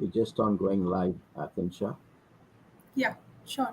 We're just on going live, Akanksha. Yeah, sure.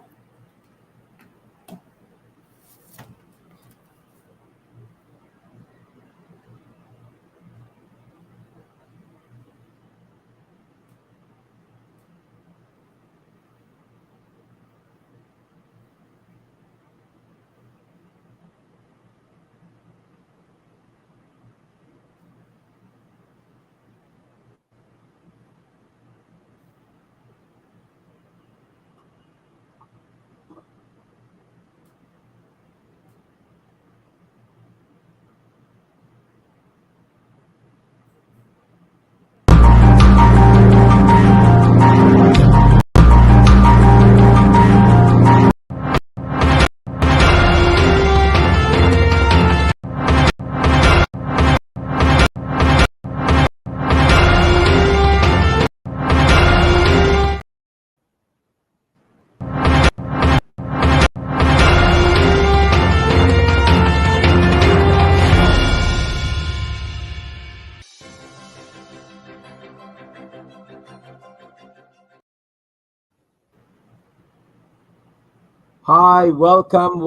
Hi, welcome,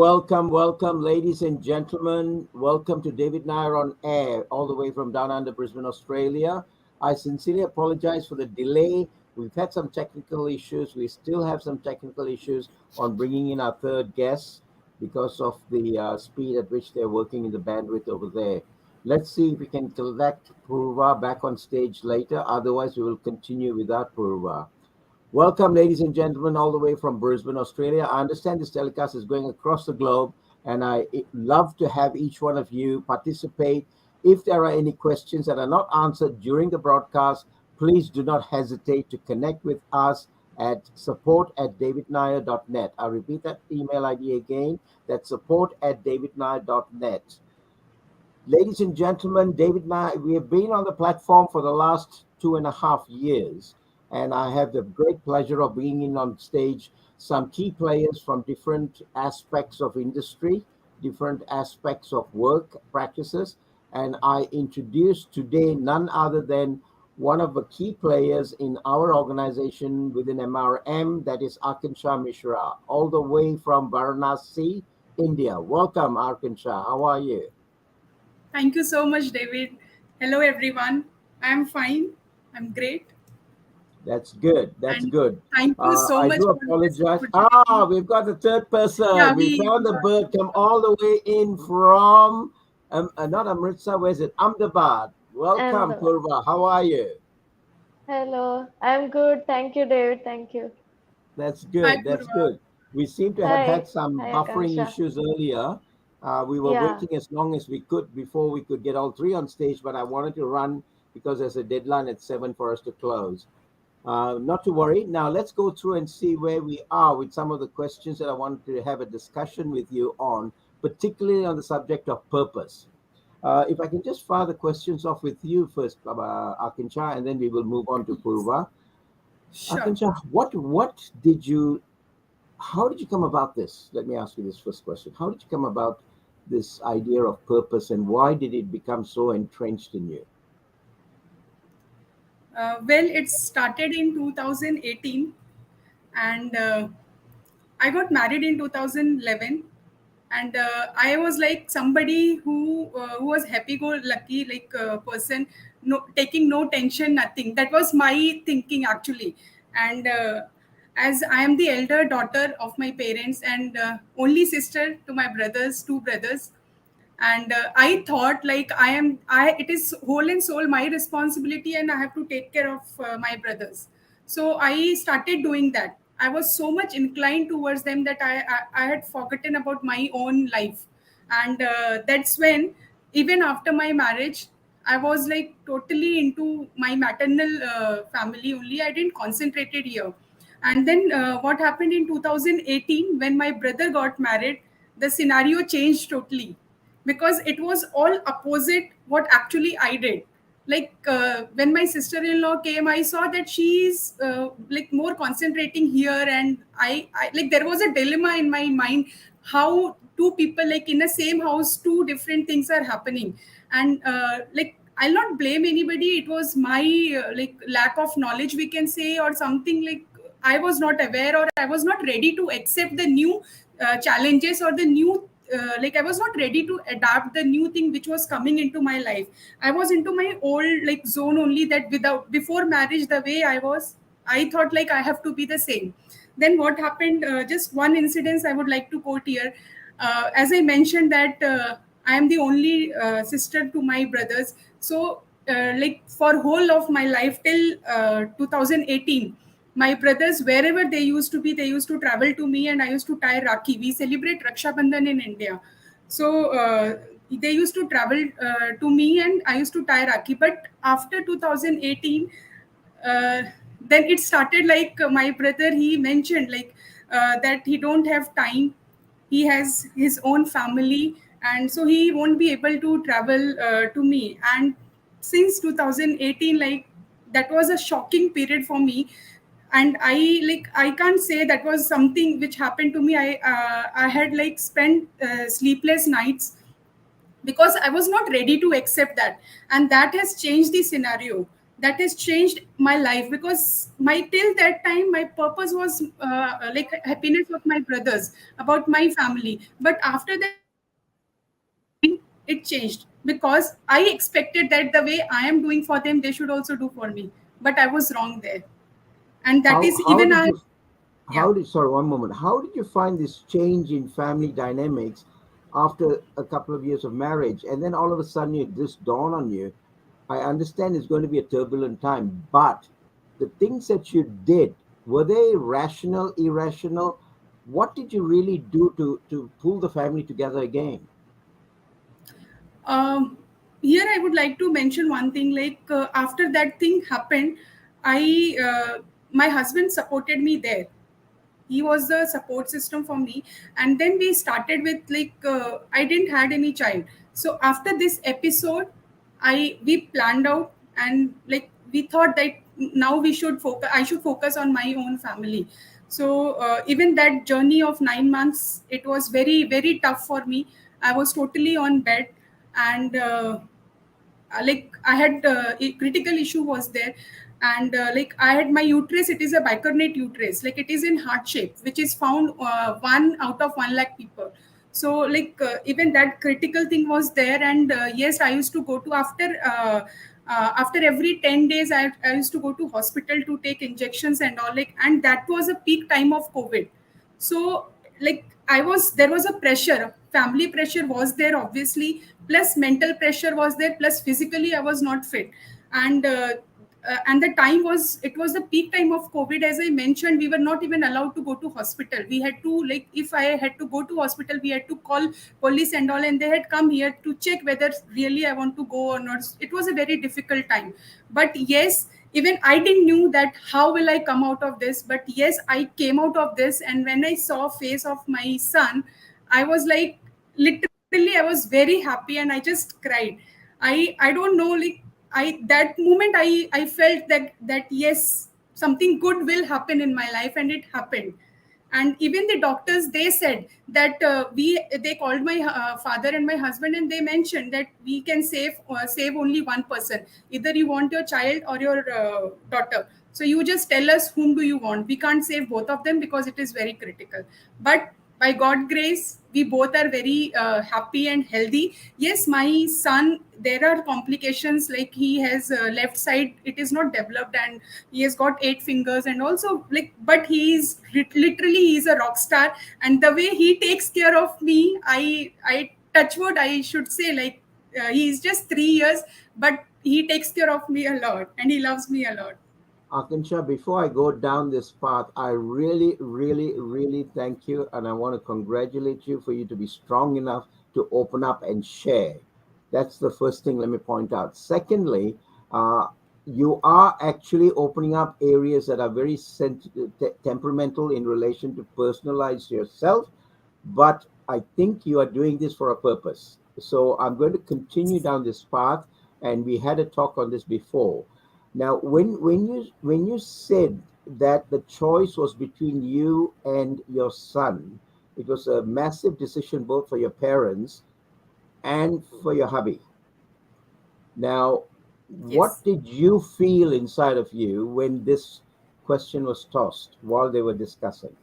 ladies and gentlemen. Welcome to David Nair on air, all the way from down under Brisbane, Australia. I sincerely apologize for the delay. We've had some technical issues. We still have some technical issues on bringing in our third guest because of the speed at which they're working in the bandwidth over there. Let's see if we can collect Purva back on stage later. Otherwise, we will continue without Purva. Welcome, ladies and gentlemen, all the way from Brisbane, Australia. I understand this telecast is going across the globe, and I love to have each one of you participate. If there are any questions that are not answered during the broadcast, please do not hesitate to connect with us at support@davidnair.net. I'll repeat that email ID again. That's support@davidnair.net. Ladies and gentlemen, David and I, we have been on the platform for the last 2.5 years, and I have the great pleasure of bringing in on stage some key players from different aspects of industry, different aspects of work practices, and I introduce today none other than one of the key players in our organization within MRM, that is Akanksha Mishra, all the way from Varanasi, India. Welcome, Akanksha. How are you? Thank you so much, David. Hello, everyone. I'm fine. I'm great. That's good. That's And good. thank you so I much do for this apologize. opportunity. We've got the third Yeah, person. We we found the bird come all the way in from, not Amritsar, where's it? Ahmedabad. Welcome, Ahmedabad. Purva. How are you? Hello, I'm good. Thank you, David. Thank you. That's Hi, good. That's Purva. good. We seem to have had Hi. some Hi, buffering Akanksha. issues earlier. We were Yeah. waiting as long as we could before we could get all three on stage, but I wanted to run because there's a deadline at 7 for us to close. Not to worry. Now let's go through and see where we are with some of the questions that I wanted to have a discussion with you on, particularly on the subject of purpose. If I can just fire the questions off with you first, Akincha, and then we will move on to Purva. Sure. Akincha, what did you? How did you come about this? Let me ask you this first question. How did you come about this idea of purpose, and why did it become so entrenched in you? Well, it started in 2018, and I got married in 2011, and I was like somebody who was happy-go-lucky, like person, no taking no tension, nothing. That was my thinking actually, and as I am the elder daughter of my parents and only sister to my brothers, two brothers, and I thought like I it is whole and soul my responsibility and I have to take care of my brothers. So I started doing that. I was so much inclined towards them that I had forgotten about my own life, and that's when, even after my marriage, I was like totally into my maternal family only. I didn't concentrate it here. And then what happened in 2018 when my brother got married, the scenario changed totally, because it was all opposite what actually I did. Like when my sister-in-law came, I saw that she's like more concentrating here, and I like there was a dilemma in my mind, how two people like in the same house, two different things are happening. And like I'll not blame anybody. It was my like lack of knowledge, we can say, or something. Like I was not aware, or I was not ready to accept the new challenges, or the new like I was not ready to adapt the new thing which was coming into my life. I was into my old like zone only, that without before marriage, the way I was, I thought like I have to be the same. Then what happened, just one incident I would like to quote here. As I mentioned that I am the only sister to my brothers. So like for whole of my life till 2018, my brothers, wherever they used to be, they used to travel to me, and I used to tie Rakhi. We celebrate Raksha Bandhan in India. So they used to travel to me, and I used to tie Rakhi. But after 2018, uh, then it started like my brother, he mentioned like that he don't have time, he has his own family, and so he won't be able to travel to me. And since 2018, like that was a shocking period for me. And I can't say that was something which happened to me. I had like spent sleepless nights, because I was not ready to accept that. And that has changed the scenario. That has changed my life, because my till that time my purpose was like happiness of my brothers, about my family. But after that, it changed, because I expected that the way I am doing for them, they should also do for me. But I was wrong there. And that is How even did I, you yeah. sorry, one moment. How did you find this change in family dynamics after a couple of years of marriage, and then all of a sudden it just dawned on you? I understand it's going to be a turbulent time, but the things that you did, were they rational, irrational? What did you really do to pull the family together again? um, Here I would like to mention one thing. Like after that thing happened, I my husband supported me there. He was the support system for me. And then we started with like I didn't had any child. So after this episode, we planned out, and like we thought that now we should focus, I should focus on my own family. So even that journey of 9 months, it was very very tough for me. I was totally on bed. And like I had a critical issue was there. And like I had my uterus, it is a bicarbonate uterus, like it is in heart shape, which is found 1 out of 1 lakh people. So like even that critical thing was there. And yes, I used to go to after every 10 days, I used to go to hospital to take injections and all, like. And that was a peak time of COVID. So like there was a pressure, family pressure was there, obviously, plus mental pressure was there, plus physically I was not fit. And and the time was, it was the peak time of COVID. As I mentioned, we were not even allowed to go to hospital. We had to, like, if I had to go to hospital, we had to call police and all, and they had come here to check whether really I want to go or not. It was a very difficult time. But yes, even I didn't knew that how will I come out of this. But yes, I came out of this. And when I saw face of my son, I was like, literally I was very happy, and I just cried. I don't know, like, I that moment I felt that yes, something good will happen in my life. And it happened. And even the doctors, they said that they called my father and my husband, and they mentioned that we can save only one person. Either you want your child or your daughter, so you just tell us whom do you want. We can't save both of them because it is very critical. But by God grace, we both are very happy and healthy. Yes, my son, there are complications, like he has left side, it is not developed, and he has got 8 fingers. And also, like, but literally he's a rock star. And the way he takes care of me, I touch wood, I should say, like, he's just 3 years, but he takes care of me a lot, and he loves me a lot. Akanksha, before I go down this path, I really, really, really thank you, and I want to congratulate you for you to be strong enough to open up and share. That's the first thing. Let me point out. Secondly, uh, you are actually opening up areas that are very temperamental in relation to personalize yourself, but I think you are doing this for a purpose. So I'm going to continue down this path, and we had a talk on this before. Now, when you said that the choice was between you and your son, it was a massive decision both for your parents and for your hubby. Now, Yes. what did you feel inside of you when this question was tossed while they were discussing?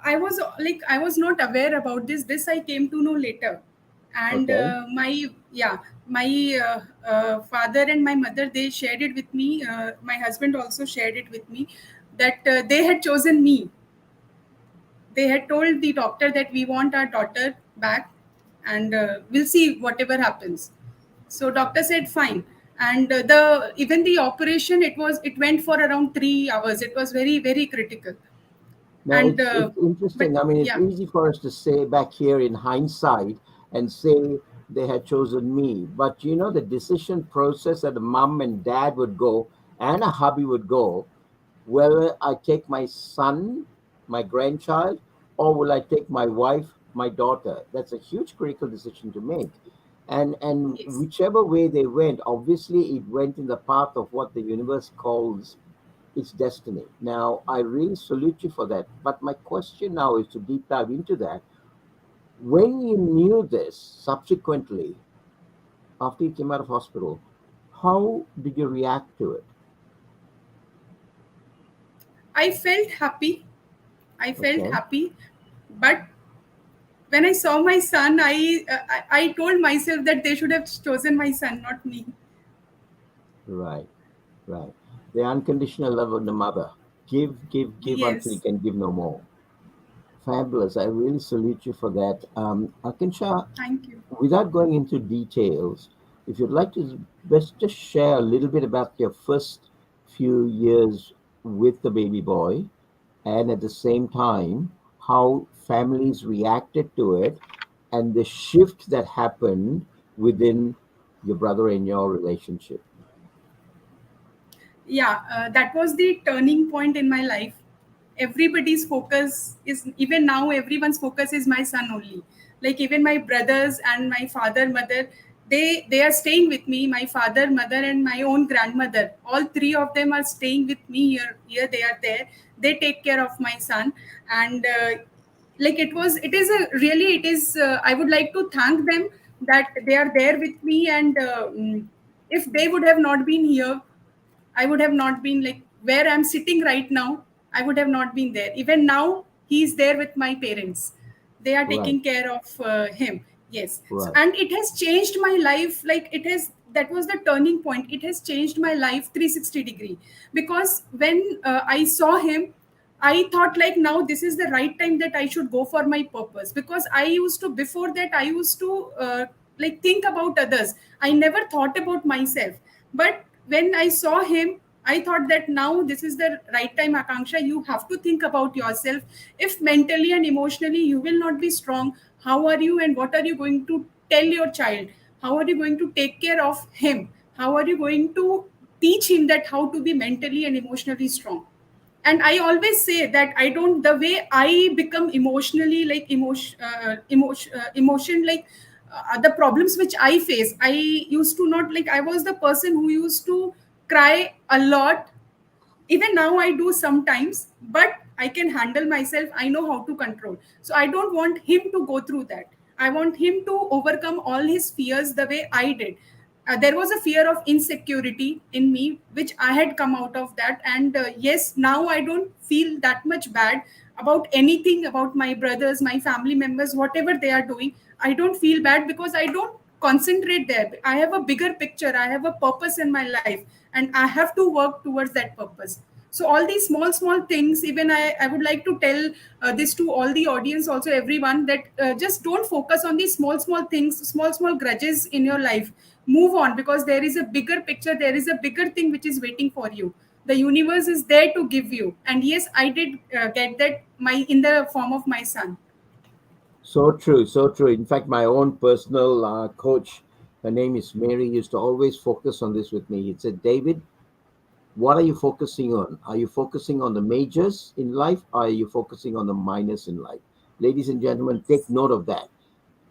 I was not aware about this. This I came to know later, and Okay. my father and my mother, they shared it with me. My husband also shared it with me that they had chosen me. They had told the doctor that we want our daughter back, and we'll see whatever happens. So doctor said fine, and the even the operation, it went for around 3 hours. It was very very critical, Now and it's but interesting. I mean, it's yeah. easy for us to say back here in hindsight and say they had chosen me, but you know the decision process that a mom and dad would go and a hubby would go, whether I take my son, my grandchild, or will I take my wife, my daughter? That's a huge critical decision to make. And Yes. whichever way they went, obviously it went in the path of what the universe calls its destiny. Now, I really salute you for that. But my question now is to deep dive into that. When you knew this subsequently, after you came out of hospital, how did you react to it? I felt happy. I felt Okay, happy, but when I saw my son, I told myself that they should have chosen my son, not me. right, right. The unconditional love of the mother. Give, give, give until you Yes. can give no more. Fabulous. I really salute you for that. Akanksha, Thank you. without going into details, if you'd like to best just share a little bit about your first few years with the baby boy, and at the same time, how families reacted to it, and the shift that happened within your brother and your relationship. Yeah, that was the turning point in my life. Everybody's focus is, even now everyone's focus is my son only. Like even my brothers and my father, mother, they are staying with me. My father, mother, and my own grandmother, all three of them are staying with me here they are there. They take care of my son, and like it is a really, it is I would like to thank them that they are there with me, and if they would have not been here, I would have not been like where I'm sitting right now. I would have not been there. Even now, he's there with my parents. They are Right, taking care of him. Yes. So, right. and it has changed my life. Like it has, that was the turning point. It has changed my life 360-degree. Because when I saw him, I thought like now this is the right time that I should go for my purpose, because I used to, before that I used to like think about others. I never thought about myself. But when I saw him, I thought that now this is the right time, Akanksha. You have to think about yourself. If mentally and emotionally you will not be strong, how are you and what are you going to tell your child? How are you going to take care of him? How are you going to teach him that how to be mentally and emotionally strong? And I always say that I don't, the way I become emotionally like emotion like the problems which I face, I used to not, like I was the person who used to cry a lot. Even now I do sometimes, but I can handle myself. I know how to control. So I don't want him to go through that. I want him to overcome all his fears the way I did. There was a fear of insecurity in me, which I had come out of that. And yes, now I don't feel that much bad about anything, about my brothers, my family members, whatever they are doing. I don't feel bad because I don't concentrate there. I have a bigger picture. I have a purpose in my life, and I have to work towards that purpose. So all these small things, even I would like to tell this to all the audience, also everyone, that just don't focus on these small things, small grudges in your life. Move on, because there is a bigger picture, there is a bigger thing which is waiting for you. The universe is there to give you, and yes, I did get that my in the form of my son. So true, so true. In fact, my own personal coach, her name is Mary, used to always focus on this with me. He said, David, what are you focusing on? Are you focusing on the majors in life? Or are you focusing on the minors in life? Ladies and gentlemen, take note of that.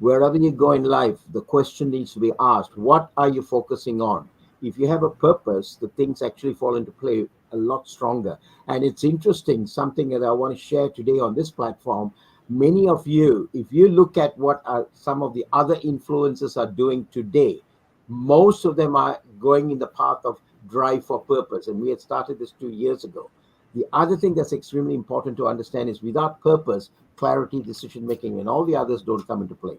Wherever you go in life, the question needs to be asked, what are you focusing on? If you have a purpose, the things actually fall into play a lot stronger. And it's interesting, something that I want to share today on this platform. Many of you, if you look at what some of the other influencers are doing today, Most of them are going in the path of drive for purpose, and we had started this 2 years ago. The other thing that's extremely important to understand is without purpose, clarity, decision making, and all the others don't come into play.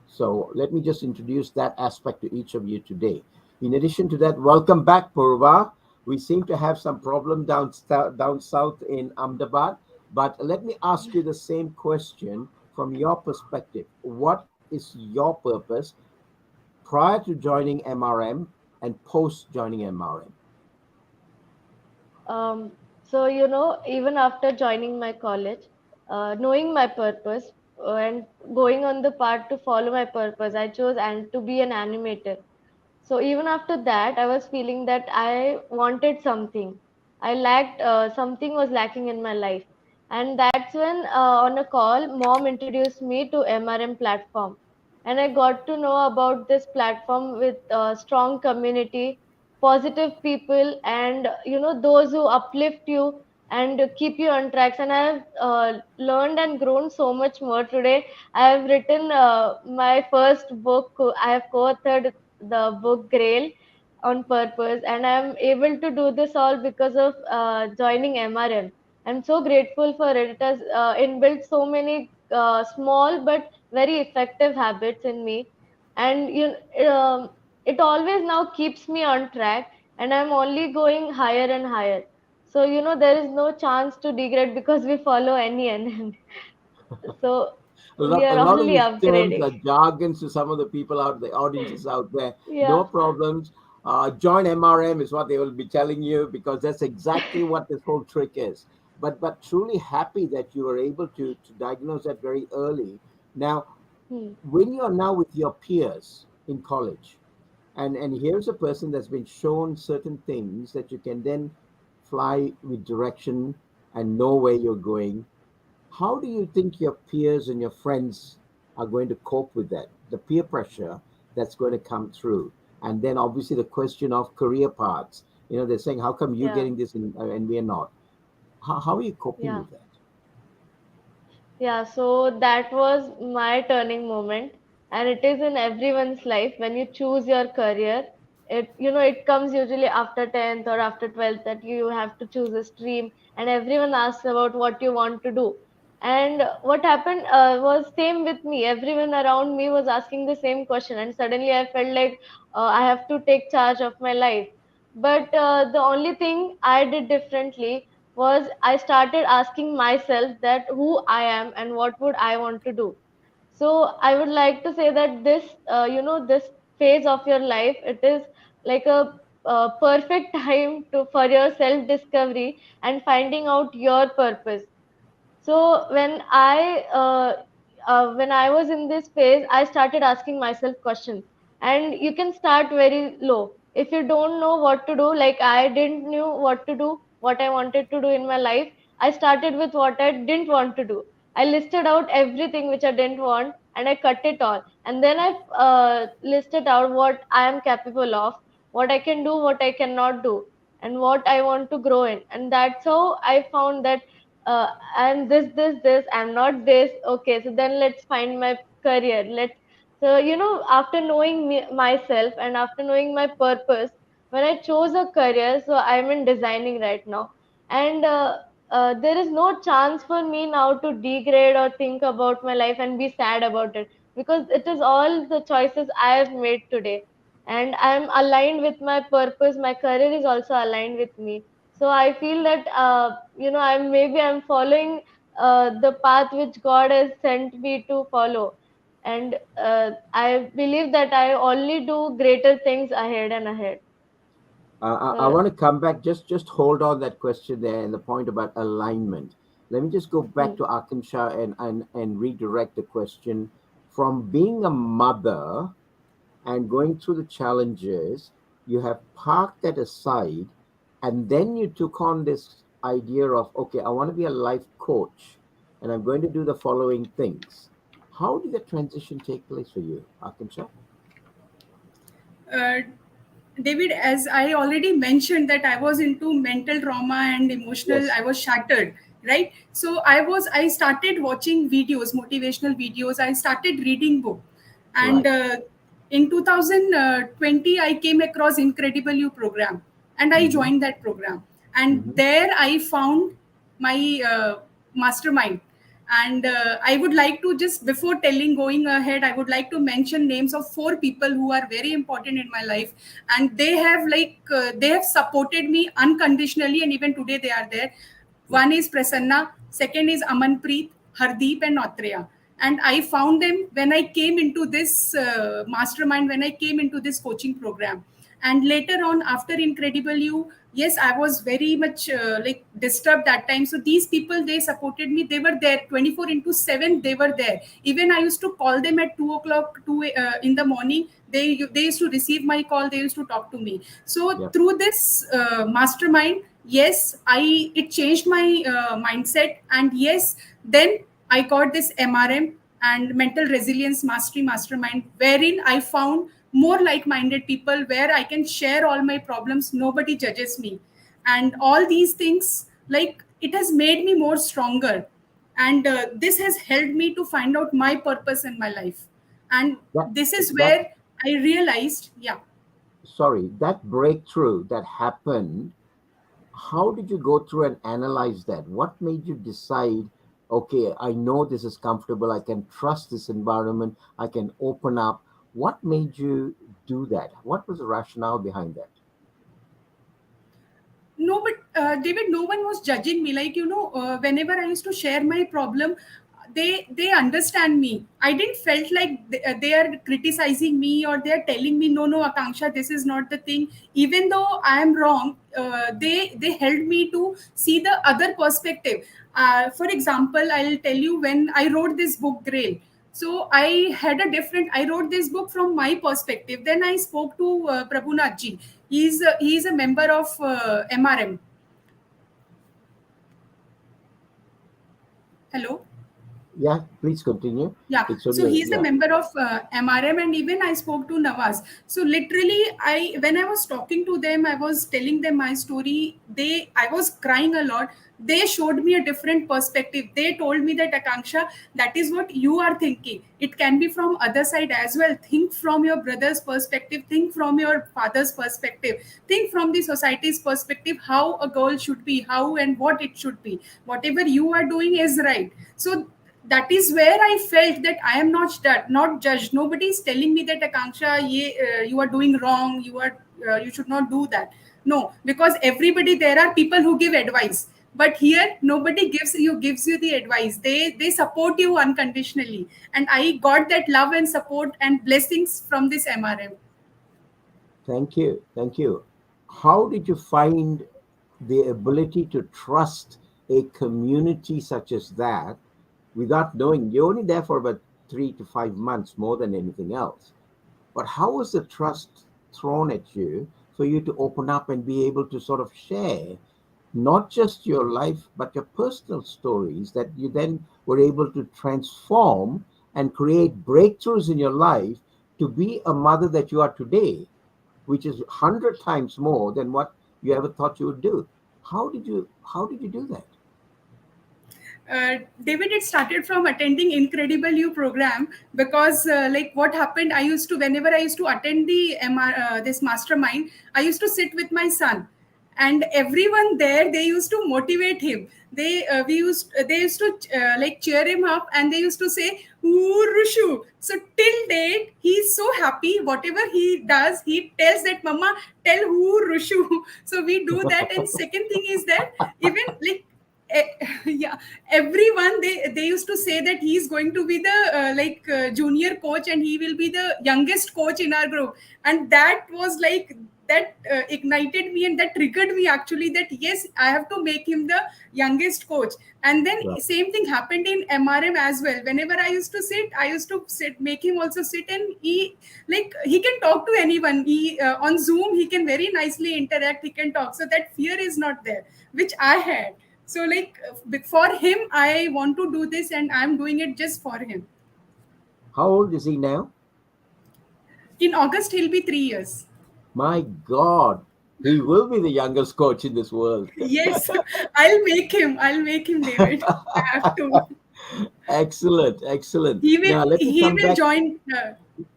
So let me just introduce that aspect to each of you today. In addition to that, welcome back, Purva. We seem to have some problem down south in Ahmedabad, but let me ask you the same question from your perspective. What is your purpose prior to joining MRM and post joining MRM? Even after joining my college, knowing my purpose and going on the path to follow my purpose, I chose and to be an animator. So even after that, I was feeling that I wanted something. I lacked something was lacking in my life, and that's when on a call, mom introduced me to MRM platform, and I got to know about this platform with strong community, positive people, and those who uplift you and keep you on tracks. And I have learned and grown so much more today. I have written my first book. I have co-authored the book Grail on purpose, and I'm able to do this all because of joining MRM. I'm so grateful for it. It has inbuilt so many small but very effective habits in me, and it always now keeps me on track, and I'm only going higher and higher. So there is no chance to degrade because we follow any end. So we A are lot of only these terms upgrading. are jargons to some of the people out the audiences out there. Yeah. No problems. Join MRM is what they will be telling you, because that's exactly what this whole trick is. But truly happy that you were able to diagnose that very early. Now, Hmm. when you're now with your peers in college, and here's a person that's been shown certain things that you can then fly with direction and know where you're going, how do you think your peers and your friends are going to cope with that? The peer pressure that's going to come through. And then obviously the question of career paths. They're saying, how come you're Yeah. getting this and we're not? How are you coping Yeah. with that? Yeah, so that was my turning moment, and it is in everyone's life when you choose your career. It comes usually after 10th or after 12th that you have to choose a stream, and everyone asks about what you want to do. And what happened was same with me. Everyone around me was asking the same question, and suddenly I felt like I have to take charge of my life. But the only thing I did differently was I started asking myself that who I am and what would I want to do. So I would like to say that this phase of your life, it is like a perfect time to for your self discovery and finding out your purpose. So when I was in this phase, I started asking myself questions, and you can start very low. If you don't know what to do, like I didn't knew what to do, what I wanted to do in my life, I started with what I didn't want to do. I listed out everything which I didn't want, and I cut it all. And then I listed out what I am capable of, what I can do, what I cannot do, and what I want to grow in. And that's how I found that uh, I'm this, I'm not this. Okay, so then let's find my career. After knowing myself and after knowing my purpose, when I chose a career, so I'm in designing right now, and there is no chance for me now to degrade or think about my life and be sad about it, because it is all the choices I have made today, and I'm aligned with my purpose. My career is also aligned with me. So I feel that I'm following the path which God has sent me to follow, and I believe that I only do greater things ahead and ahead. I So want to come back. Just hold on that question there and the point about alignment. Let me just go back hmm, to Akanksha and redirect the question from being a mother and going through the challenges. You have parked that aside, and then you took on this idea of, okay, I want to be a life coach, and I'm going to do the following things. How did the transition take place for you, Akanksha? uh, David, as I already mentioned that I was into mental trauma and emotional, Yes, I was shattered, right? So I started watching videos, motivational videos. I started reading book, and right. in 2020, I came across Incredible You program, and I Mm-hmm. joined that program. And Mm-hmm. there I found my mastermind. And I would like to just, before going ahead, I would like to mention names of 4 people who are very important in my life, and they have they have supported me unconditionally, and even today they are there. Yeah. One is Prasanna, second is Amanpreet, Hardeep, and Nautreya. And I found them when I came into this mastermind, when I came into this coaching program. And later on, after Incredible You, yes, I was very much disturbed that time. So these people, they supported me. They were there 24 into 7. They were there. Even I used to call them at 2 o'clock, in the morning. They used to receive my call. They used to talk to me. So Yeah. through this mastermind, yes, it changed my mindset. And yes, then I got this MRM and mental resilience mastery mastermind, wherein I found more like-minded people, where I can share all my problems, nobody judges me. And all these things, like, it has made me more stronger. And this has helped me to find out my purpose in my life. And That this is that where I realized, yeah. sorry, that breakthrough that happened, how did you go through and analyze that? What made you decide, okay, I know this is comfortable, I can trust this environment, I can open up? What made you do that? What was the rationale behind that? No, but David, no one was judging me. Like, whenever I used to share my problem, they understand me. I didn't felt like they are criticizing me, or they are telling me, no, no, Akanksha, this is not the thing. Even though I am wrong, they helped me to see the other perspective. For example, I'll tell you, when I wrote this book, Grail. So I wrote this book from my perspective. Then I spoke to Prabhunath ji. He's a member of MRM. Hello. Yeah, please continue. Yeah, It's so only, he's a yeah. member of MRM, and even I spoke to Nawaz. So literally, when I was talking to them, I was telling them my story. I was crying a lot. They showed me a different perspective. They told me that, Akanksha, that is what you are thinking. It can be from other side as well. Think from your brother's perspective. Think from your father's perspective. Think from the society's perspective. How a girl should be, how and what it should be. Whatever you are doing is right. So that is where I felt that I am not judged. Nobody is telling me that, Akanksha, you are doing wrong. You should not do that. No, because everybody, there are people who give advice, but here nobody gives you the advice. They support you unconditionally, and I got that love and support and blessings from this MRM. Thank you. Thank you. How did you find the ability to trust a community such as that without knowing? You're only there for about 3 to 5 months, more than anything else. But how was the trust thrown at you for you to open up and be able to sort of share not just your life, but your personal stories that you then were able to transform and create breakthroughs in your life to be a mother that you are today, which is 100 times more than what you ever thought you would do? How did you do that? David, it started from attending Incredible You program, because like what happened, whenever I used to attend this mastermind, I used to sit with my son, and everyone there, they used to motivate him. They used to cheer him up, and they used to say, "Ooh, Rushu." So till date, he's so happy. Whatever he does, he tells that, "Mama, tell who Rushu." So we do that. And second thing is that, even like yeah, everyone, they used to say that he's going to be the junior coach, and he will be the youngest coach in our group. And that was like that ignited me, and that triggered me actually, that yes, I have to make him the youngest coach. And then Yeah. same thing happened in MRM as well. Whenever I used to sit, make him also sit, and he can talk to anyone. He on Zoom, he can very nicely interact, he can talk. So that fear is not there, which I had. So for him, I want to do this, and I'm doing it just for him. How old is he now? In August, he'll be 3 years. My God, he will be the youngest coach in this world. Yes, I'll make him, David. I have to. Excellent, excellent. He will Now let me he come will back. join.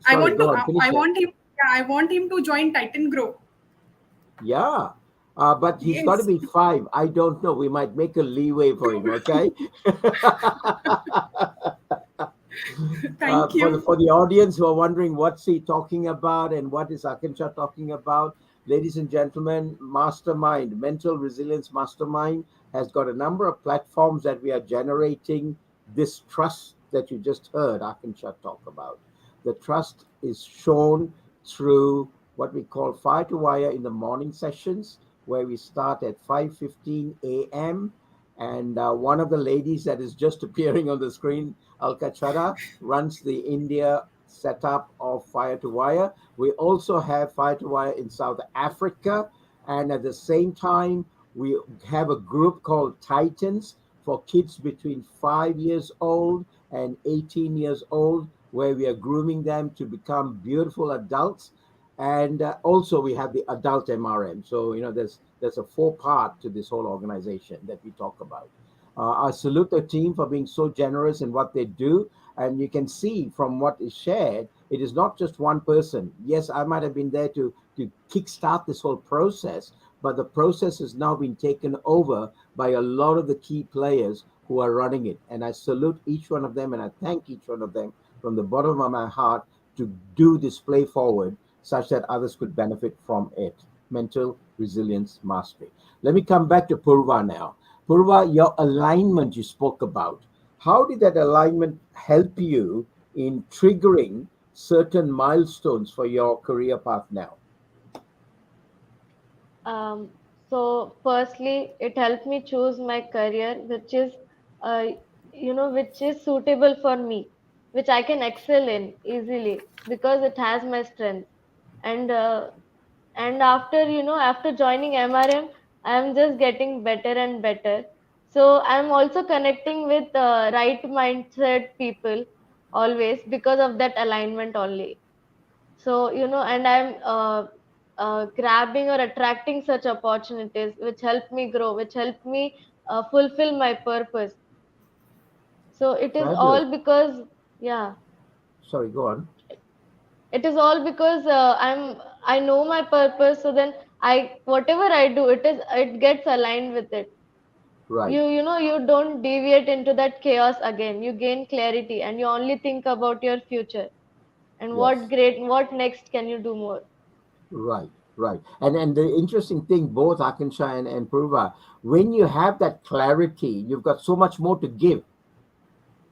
I Sorry, want go to. on, finish I it. want him. Yeah, I want him to join Titan Grow. Yeah. But he's got to Yes. be five. I don't know. We might make a leeway for him, okay? Thank For the you. audience who are wondering what's he talking about and what is Akanksha talking about, ladies and gentlemen, Mastermind, Mental Resilience Mastermind, has got a number of platforms that we are generating this trust that you just heard Akanksha talk about. The trust is shown through what we call Fire to Wire in the morning sessions, where we start at 5:15 a.m. And one of the ladies that is just appearing on the screen, Alcachara, runs the India setup of Fire to Wire. We also have Fire to Wire in South Africa. And at the same time, we have a group called Titans for kids between 5 years old and 18 years old, where we are grooming them to become beautiful adults. And also, we have the adult MRM. So, there's a four-part to this whole organization that we talk about. I salute the team for being so generous in what they do. And you can see from what is shared, it is not just one person. Yes, I might have been there to kickstart this whole process, but the process has now been taken over by a lot of the key players who are running it. And I salute each one of them and I thank each one of them from the bottom of my heart to do this play forward such that others could benefit from it. Mental resilience mastery. Let me come back to Purva now. Purva, your alignment you spoke about. How did that alignment help you in triggering certain milestones for your career path now? Um, so firstly, it helped me choose my career, uh, which is suitable for me, which I can excel in easily because it has my strength. And after joining MRM, I am just getting better and better. So I'm also connecting with right mindset people always because of that alignment only. So and I'm grabbing or attracting such opportunities which help me grow, which help me fulfill my purpose. So it is Fabulous. all because, yeah, Sorry, go on. it is all because I know my purpose. So then I whatever I do, it gets aligned with it. Right. You don't deviate into that chaos again. You gain clarity and you only think about your future and Yes. what next can you do more. Right. Right. And the interesting thing, both Akansha and Purva, when you have that clarity, you've got so much more to give.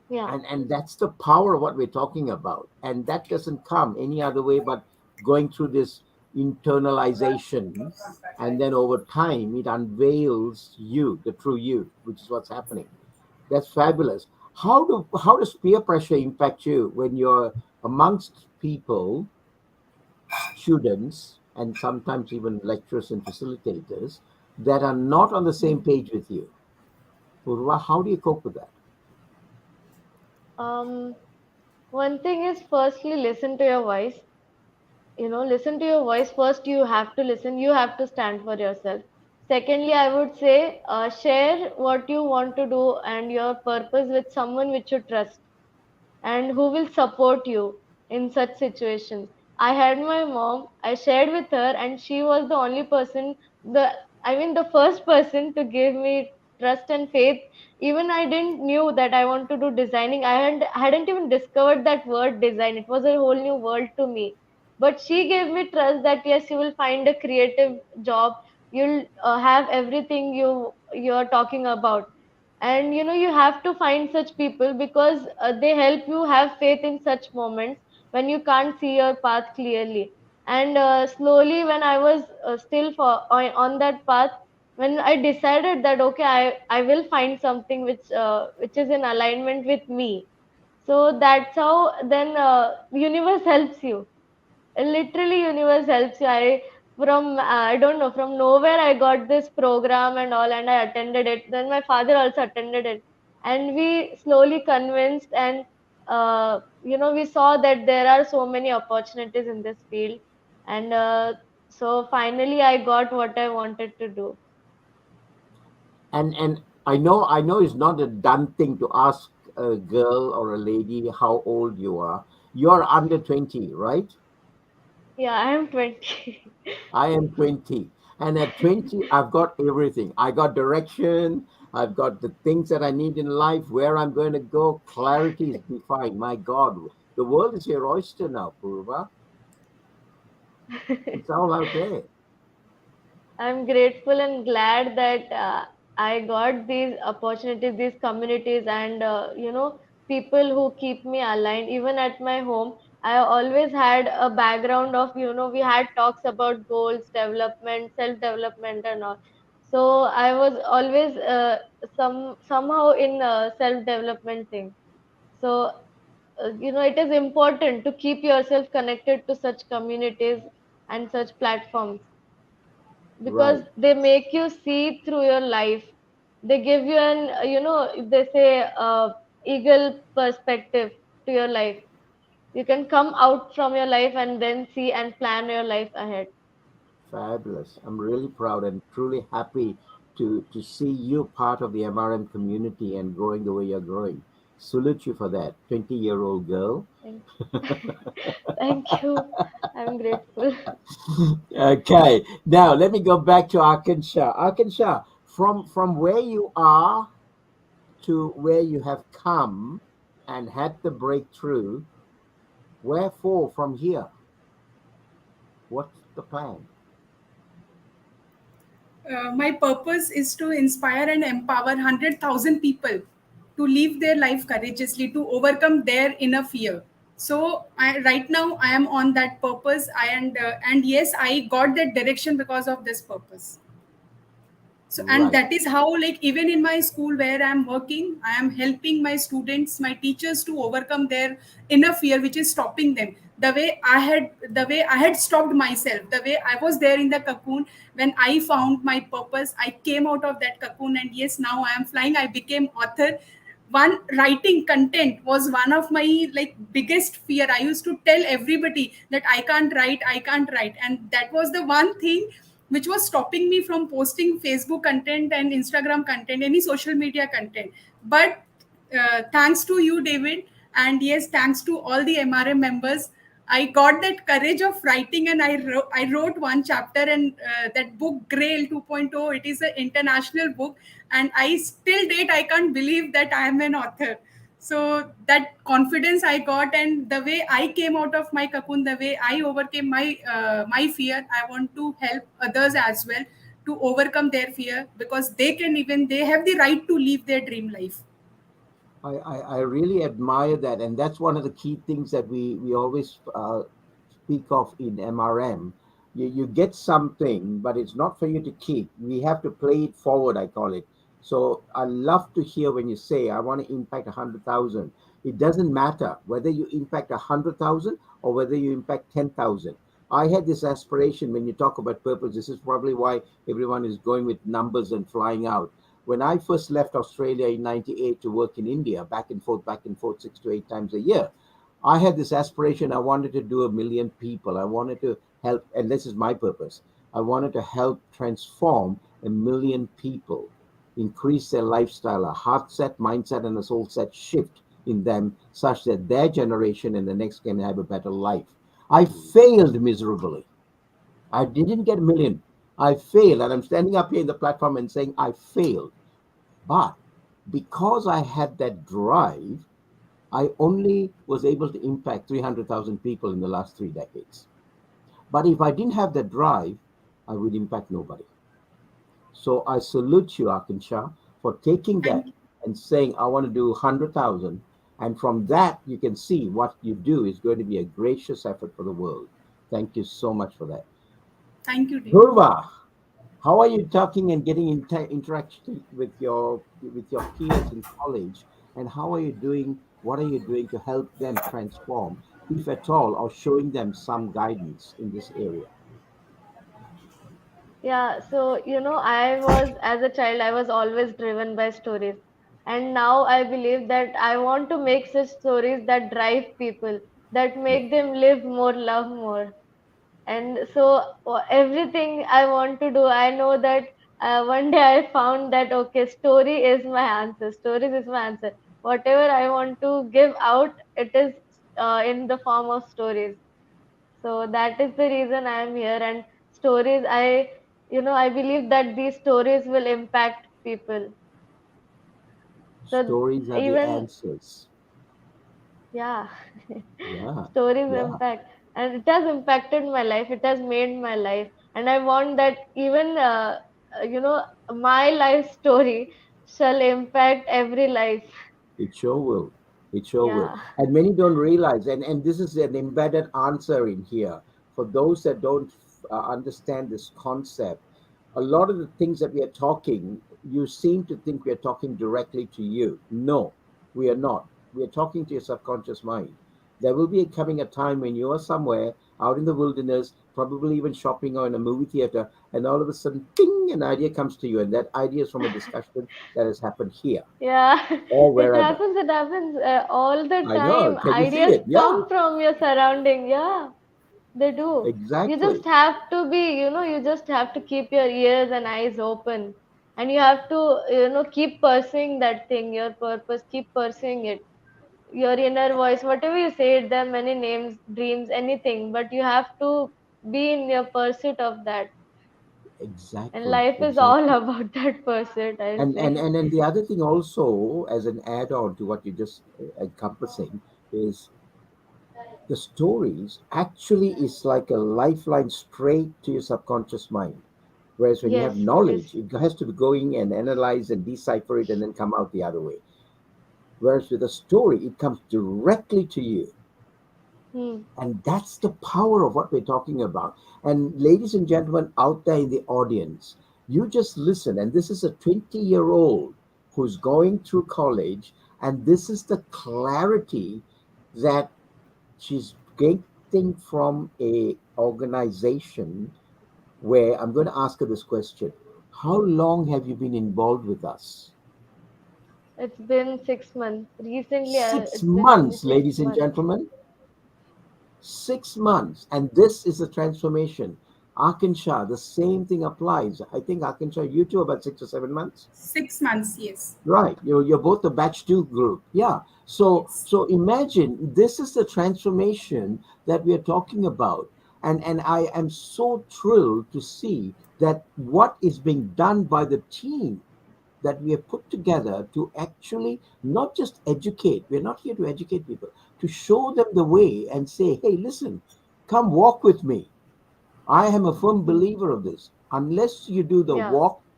Yeah. And that's the power of what we're talking about. And that doesn't come any other way but going through this internalization. And then over time, it unveils you, the true you, which is what's happening. That's fabulous. How does peer pressure impact you when you're amongst people, students, and sometimes even lecturers and facilitators that are not on the same page with you? Purva, how do you cope with that? Um, One thing is firstly listen to your voice. Listen to your voice first. You have to listen. You have to stand for yourself. Secondly, I would say share what you want to do and your purpose with someone which you trust and who will support you in such situations. I had my mom, I shared with her, and she was the only person, the first person to give me trust and faith. Even I didn't knew that I want to do designing. I hadn't even discovered that word design. It was a whole new world to me. But she gave me trust that yes, you will find a creative job. You'll have everything you're talking about. And you have to find such people because they help you have faith in such moments when you can't see your path clearly. And slowly when I was still on that path, when I decided that okay, I will find something which is in alignment with me. So that's how then universe helps you. Literally universe helps you. I don't know, from nowhere I got this program and all, and I attended it. Then my father also attended it, and we slowly convinced, and we saw that there are so many opportunities in this field. And so finally I got what I wanted to do. And I know it's not a done thing to ask a girl or a lady how old you are. You're under 20, right? Yeah, I am 20. I am 20. And at 20, I've got everything. I got direction. I've got the things that I need in life, where I'm going to go. Clarity is defined. My God, the world is your oyster now, Purva. It's all out there. I'm grateful and glad that I got these opportunities, these communities, and people who keep me aligned. Even at my home, I always had a background of we had talks about goals, development, self development, and all. So I was always somehow in self development thing. So it is important to keep yourself connected to such communities and such platforms because Right. they make you see through your life. They give you an they say eagle perspective to your life. You can come out from your life and then see and plan your life ahead. Fabulous. I'm really proud and truly happy to see you part of the MRM community and growing the way you're growing. Salute you for that. 20-year-old girl. Thank thank you. I'm grateful. Okay. Now let me go back to Akanksha. Akanksha, from where you are to where you have come and had the breakthrough, wherefore from here? What's the plan? My purpose is to inspire and empower 100,000 people to live their life courageously, to overcome their inner fear. So right now I am on that purpose. And yes, I got that direction because of this purpose. So, and Right. that is how, like, even in my school where I'm working, I am helping my students, my teachers to overcome their inner fear which is stopping them. The way I had stopped myself, the way I was there in the cocoon. When I found my purpose, I came out of that cocoon, and yes, now I am flying. I became author. One, writing content was one of my, like, biggest fear. I used to tell everybody that I can't write, and that was the one thing which was stopping me from posting Facebook content and Instagram content, any social media content. But thanks to you, David, and yes, thanks to all the MRM members, I got that courage of writing, and I wrote one chapter, and that book, Grail 2.0, it is an international book, and I still date, I can't believe that I am an author. So that confidence I got, and the way I came out of my cocoon, the way I overcame my fear, I want to help others as well to overcome their fear, because they have the right to live their dream life. I really admire that, and that's one of the key things that we always speak of in MRM. You get something, but it's not for you to keep. We have to play it forward, I call it. So I love to hear when you say, I want to impact 100,000. It doesn't matter whether you impact 100,000 or whether you impact 10,000. I had this aspiration when you talk about purpose. This is probably why everyone is going with numbers and flying out. When I first left Australia in 98 to work in India, back and forth 6 to 8 times a year, I had this aspiration. I wanted to do 1 million people. I wanted to help, and this is my purpose. I wanted to help transform 1 million people, increase their lifestyle, a heart set, mindset, and a soul set shift in them such that their generation and the next can have a better life. I failed miserably. I didn't get 1 million. I failed. And I'm standing up here in the platform and saying I failed. But because I had that drive, I only was able to impact 300,000 people in the last 3 decades. But if I didn't have that drive, I would impact nobody. So I salute you, Akanksha, for taking Thank that you. and saying, I want to do 100,000. And from that, you can see what you do is going to be a gracious effort for the world. Thank you so much for that. Thank you, David. Purva, how are you talking and getting interaction with your peers in college, and how are you doing? What are you doing to help them transform, if at all, or showing them some guidance in this area? Yeah, so I was, as a child, I was always driven by stories. And now I believe that I want to make such stories that drive people, that Yeah. make them live more, love more. And so everything I want to do, I know that one day I found that okay, story is my answer. Stories is my answer. Whatever I want to give out, it is in the form of stories. So that is the reason I am here. And stories, I believe that these stories will impact people. So Stories are the even, answers. yeah, Yeah, stories yeah. impact, and it has impacted my life. It has made my life, and I want that even you know my life story shall impact every life. It sure will. It sure will. Yeah. And many don't realize, and this is an embedded answer in here for those that don't understand this concept. A lot of the things that we are talking, you seem to think we are talking directly to you. No, we are not. We are talking to your subconscious mind. There will be coming a time when you are somewhere out in the wilderness, probably even shopping or in a movie theater, and all of a sudden, ping, an idea comes to you, and that idea is from a discussion that has happened here Yeah, or it wherever. happens. It happens all the I know. time. Can you feel Ideas it? Yeah, come from your surrounding. Yeah, they do. You just exactly. have to you just have to keep your ears and eyes open, and you have to, keep pursuing that thing, your purpose. Keep pursuing it. Your inner voice, whatever you say, it, there are many names, dreams, anything, but you have to be in your pursuit of that. And Exactly. life is all Exactly. about that pursuit, I'll And and say. and then the other thing also, as an add-on to what you just encompassing, is the stories actually is like a lifeline straight to your subconscious mind. Whereas when you have Yes, yes. knowledge, it has to be going and analyze and decipher it and then come out the other way. Whereas with a story, it comes directly to you. Hmm. And that's the power of what we're talking about. And ladies and gentlemen out there in the audience, you just listen. And this is a 20-year-old who's going through college. And this is the clarity that she's getting from a organization where I'm going to ask her this question. How long have you been involved with us? It's been 6 months. Recently, Six it's been only months, six ladies and months. gentlemen. 6 months, and this is the transformation. Akanksha, the same thing applies. I think Akanksha, you too, about 6 or 7 months. 6 months, yes. Right, you're both the batch two group. Yeah. So Yes. so imagine this is the transformation that we are talking about, and I am so thrilled to see that what is being done by the team that we have put together to actually not just educate. We're not here to educate people, to show them the way and say, hey, listen, come walk with me. I am a firm Hmm. believer of this. Unless you do Yeah.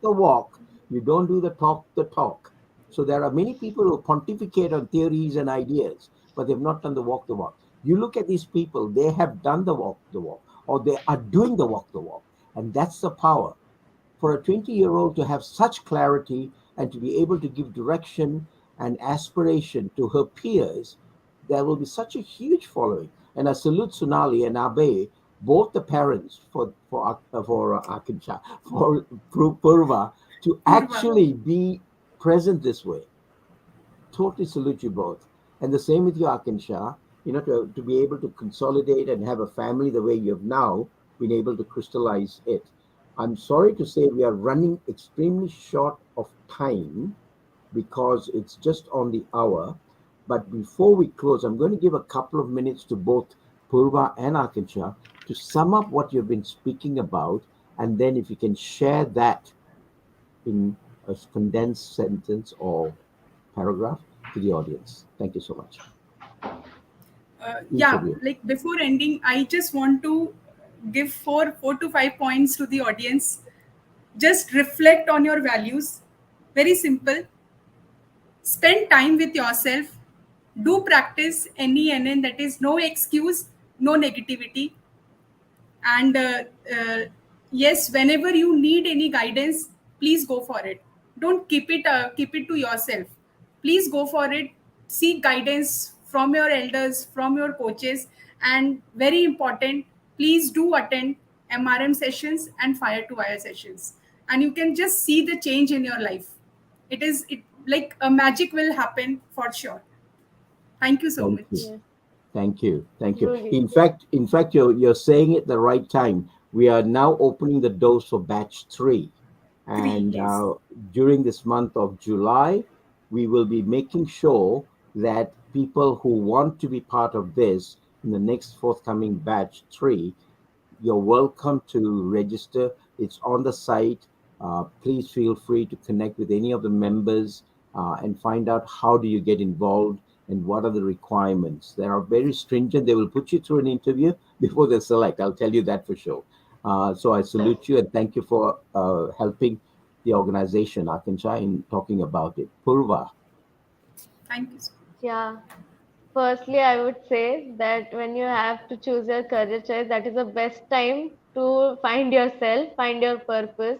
the walk, you don't do the talk. So there are many people who pontificate on theories and ideas, but they've not done the walk. You look at these people, they have done the walk, or they are doing the walk. And that's the power for a 20-year-old to have such clarity and to be able to give direction and aspiration to her peers, there will be such a huge following. And I salute Sonali and Abe, both the parents for Akanksha, for Purva, to Purva. actually be present this way. Totally salute you both. And the same with you, Akanksha, to be able to consolidate and have a family the way you have now been able to crystallize it. I'm sorry to say we are running extremely short of time because it's just on the hour. But before we close, I'm going to give a couple of minutes to both Purva and Akanksha to sum up what you've been speaking about. And then if you can share that in a condensed sentence or paragraph to the audience. Thank you so much, each of Yeah, you. like before ending, I just want to give four to five points to the audience. Just reflect on your values. Very simple. Spend time with yourself. Do practice NENN, that is no excuse, no negativity. And yes, whenever you need any guidance, please go for it. Don't keep it to yourself. Please go for it. Seek guidance from your elders, from your coaches, and very important, please do attend MRM sessions and fire to wire sessions, and you can just see the change in your life. It like a magic will happen for sure. Thank you so Thank much. you. Yes. Thank you. Thank you. Truly. In fact, you're saying it the right time. We are now opening the doors for batch three, Three, and yes. during this month of July, we will be making sure that people who want to be part of this in the next forthcoming batch 3, you're welcome to register. It's on the site. Please feel free to connect with any of the members and find out how do you get involved and what are the requirements. They are very stringent. They will put you through an interview before they select. I'll tell you that for sure. So I salute you and thank you for helping the organization, Akanksha, in talking about it. Purva. Thank you so Yeah. Firstly, I would say that when you have to choose your career choice, that is the best time to find yourself, find your purpose.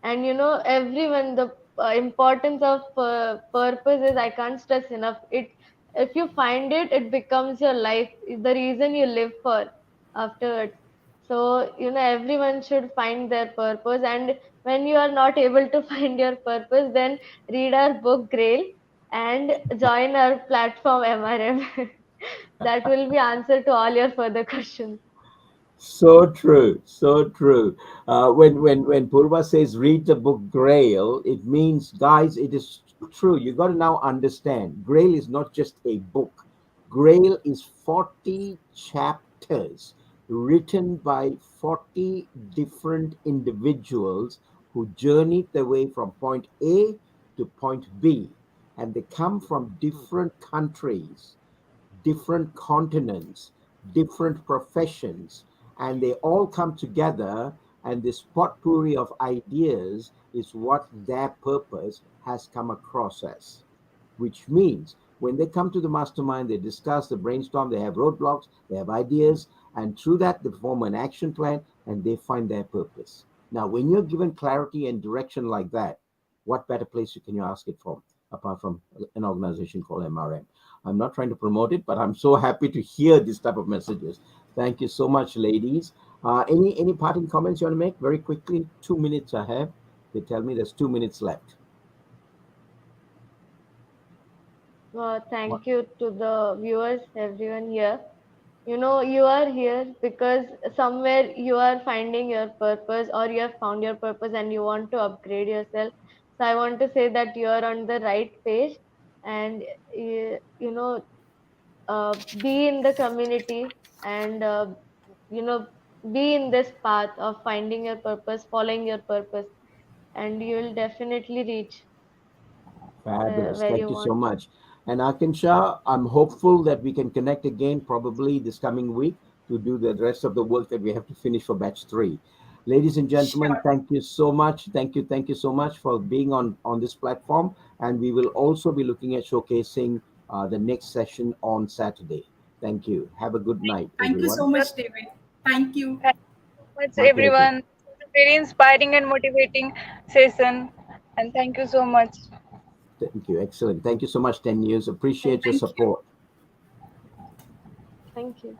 And everyone, the importance of purpose is, I can't stress enough. If you find it, it becomes your life, the reason you live for afterwards. So, everyone should find their purpose. And when you are not able to find your purpose, then read our book, Grail, and join our platform MRM. That will be answer to all your further questions. So true, so true. When Purva says read the book Grail, it means, guys, it is true. You got to now understand. Grail is not just a book. Grail is 40 chapters written by 40 different individuals who journeyed their way from point A to point B, and they come from different countries, different continents, different professions, and they all come together. And this potpourri of ideas is what their purpose has come across as, which means when they come to the mastermind, they discuss, they brainstorm, they have roadblocks, they have ideas, and through that, they form an action plan and they find their purpose. Now, when you're given clarity and direction like that, what better place can you ask it from apart from an organization called MRM? I'm not trying to promote it, but I'm so happy to hear this type of messages. Thank you so much, ladies. Any parting comments you want to make very quickly? 2 minutes I have. They tell me there's 2 minutes left. What? Thank you to the viewers, everyone here. You are here because somewhere you are finding your purpose, or you have found your purpose and you want to upgrade yourself. So I want to say that you are on the right page, and be in the community, and you know be in this path of finding your purpose, following your purpose, and you will definitely reach Fabulous. where Thank you you so want to. much. And Akanksha, I'm hopeful that we can connect again probably this coming week to do the rest of the work that we have to finish for batch 3. Ladies and much. gentlemen, Sure. thank you so much. Thank you so much for being on this platform. And we will also be looking at showcasing the next session on Saturday. Thank you. Have a good night, Thank you so everyone. much, David. Thank you. Thank you so much, My pleasure. everyone. It was a very inspiring and motivating session. And thank you so much. Thank you. Excellent. Thank you so much, 10 years. Thank Appreciate your you. Thank you. support. Thank you.